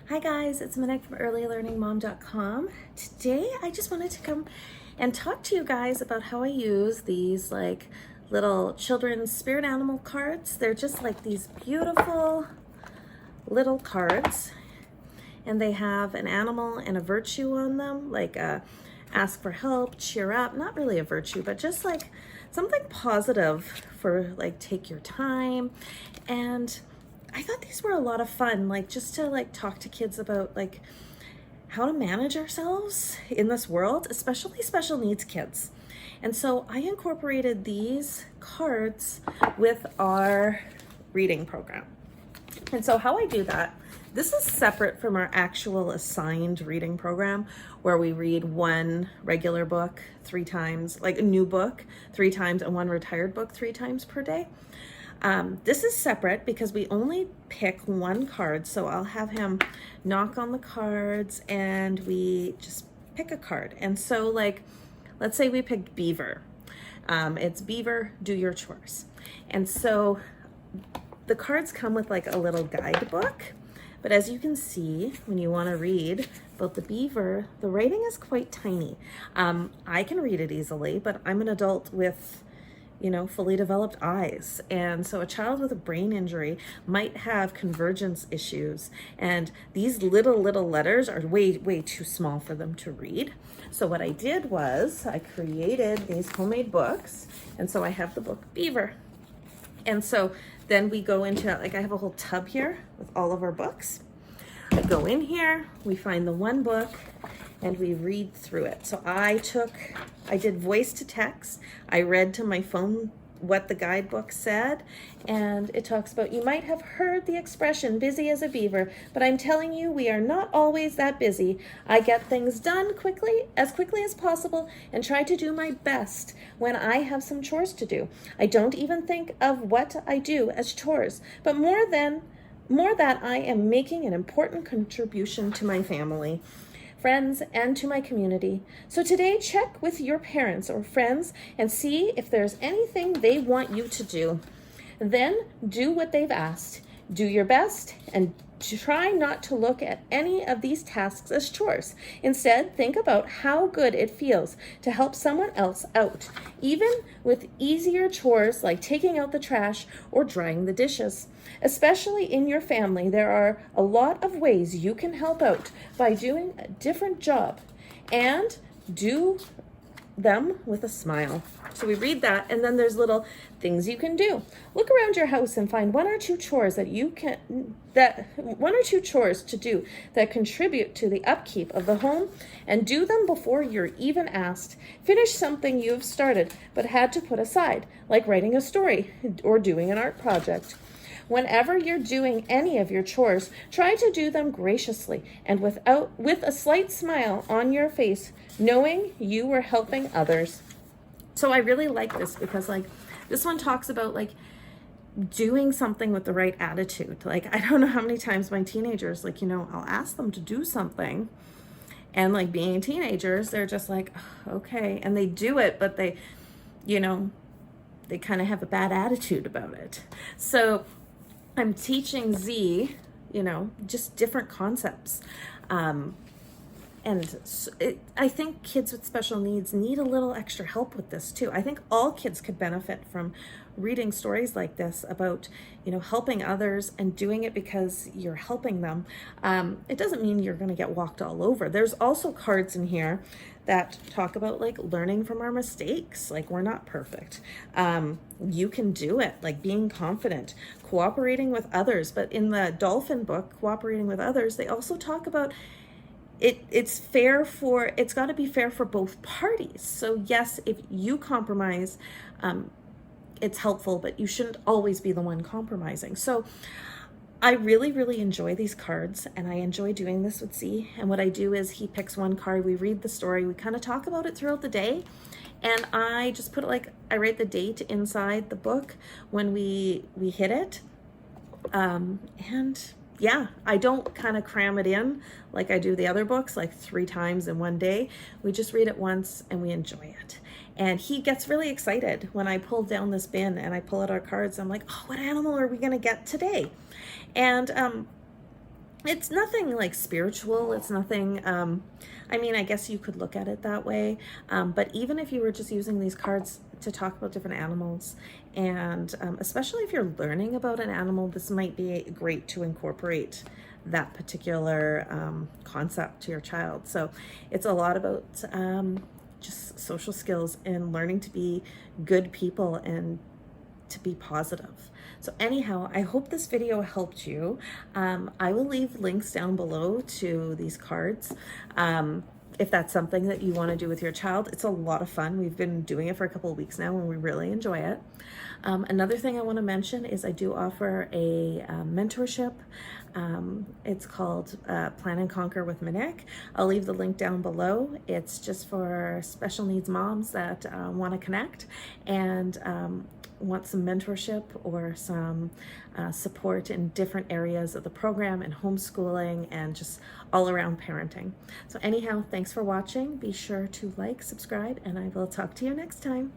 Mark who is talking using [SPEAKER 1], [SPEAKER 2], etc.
[SPEAKER 1] Hi guys, it's Monique from earlylearningmom.com. Today I just wanted to come and talk to you guys about how I use these little children's spirit animal cards. They're just like these beautiful little cards, and they have an animal and a virtue on them, like ask for help, cheer up, not really a virtue, but just like something positive for like take your time. And I thought these were a lot of fun, like just to talk to kids about how to manage ourselves in this world, especially special needs kids. And so I incorporated these cards with our reading program. And so how I do that, this is separate from our actual assigned reading program where we read one regular book 3 times, like a new book 3 times, and one retired book 3 times per day. This is separate because we only pick one card. So I'll have him knock on the cards and we just pick a card. And so let's say we picked Beaver. It's Beaver, do your chores. And so the cards come with like a little guidebook. But as you can see, when you want to read about the beaver, the writing is quite tiny. I can read it easily, but I'm an adult with fully developed eyes. And so a child with a brain injury might have convergence issues. And these little letters are way too small for them to read. So what I did was I created these homemade books. And so I have the book Beaver. And so then we go into, I have a whole tub here with all of our books. I go in here, we find the one book, and we read through it. So I did voice to text. I read to my phone what the guidebook said, and it talks about, you might have heard the expression busy as a beaver, but I'm telling you, we are not always that busy. I get things done quickly as possible, and try to do my best when I have some chores to do. I don't even think of what I do as chores, but more that I am making an important contribution to my family, friends, and to my community. So today, check with your parents or friends and see if there's anything they want you to do. Then do what they've asked. Do your best and try not to look at any of these tasks as chores. Instead, think about how good it feels to help someone else out, even with easier chores like taking out the trash or drying the dishes. Especially in your family, there are a lot of ways you can help out by doing a different job, and do them with a smile. So we read that, and then there's little things you can do. Look around your house and find 1 or 2 chores to do that contribute to the upkeep of the home, and do them before you're even asked. Finish something you've started but had to put aside, like writing a story or doing an art project. Whenever you're doing any of your chores, try to do them graciously and with a slight smile on your face, knowing you were helping others. So I really like this because this one talks about doing something with the right attitude. I don't know how many times my teenagers, I'll ask them to do something, and being teenagers, they're just like, oh, okay, and they do it, but they kind of have a bad attitude about it. So I'm teaching Z, just different concepts. I think kids with special needs need a little extra help with this too. I think all kids could benefit from reading stories like this about, helping others and doing it because you're helping them. It doesn't mean you're going to get walked all over. There's also cards in here that talk about learning from our mistakes. We're not perfect. You can do it, being confident, cooperating with others. But in the Dolphin book, Cooperating with Others, they also talk about it's got to be fair for both parties. So yes, if you compromise, it's helpful, but you shouldn't always be the one compromising. So I really enjoy these cards, and I enjoy doing this with Z. And what I do is he picks one card, we read the story, we kind of talk about it throughout the day, and I just put I write the date inside the book when we hit it. And yeah, I don't kind of cram it in like I do the other books, 3 times in one day. We just read it once and we enjoy it. And he gets really excited when I pull down this bin and I pull out our cards. I'm like, oh, what animal are we going to get today? And it's nothing like spiritual. It's nothing, I mean, I guess you could look at it that way. But even if you were just using these cards to talk about different animals, and especially if you're learning about an animal, this might be great to incorporate that particular concept to your child. So it's a lot about just social skills and learning to be good people and to be positive. So anyhow, I hope this video helped you. I will leave links down below to these cards. If that's something that you want to do with your child, it's a lot of fun. We've been doing it for a couple of weeks now and we really enjoy it. Another thing I want to mention is I do offer a mentorship. It's called Plan and Conquer with Monique. I'll leave the link down below. It's just for special needs moms that want to connect and want some mentorship or some support in different areas of the program and homeschooling and just all around parenting. So anyhow, thanks for watching. Be sure to like, subscribe, and I will talk to you next time.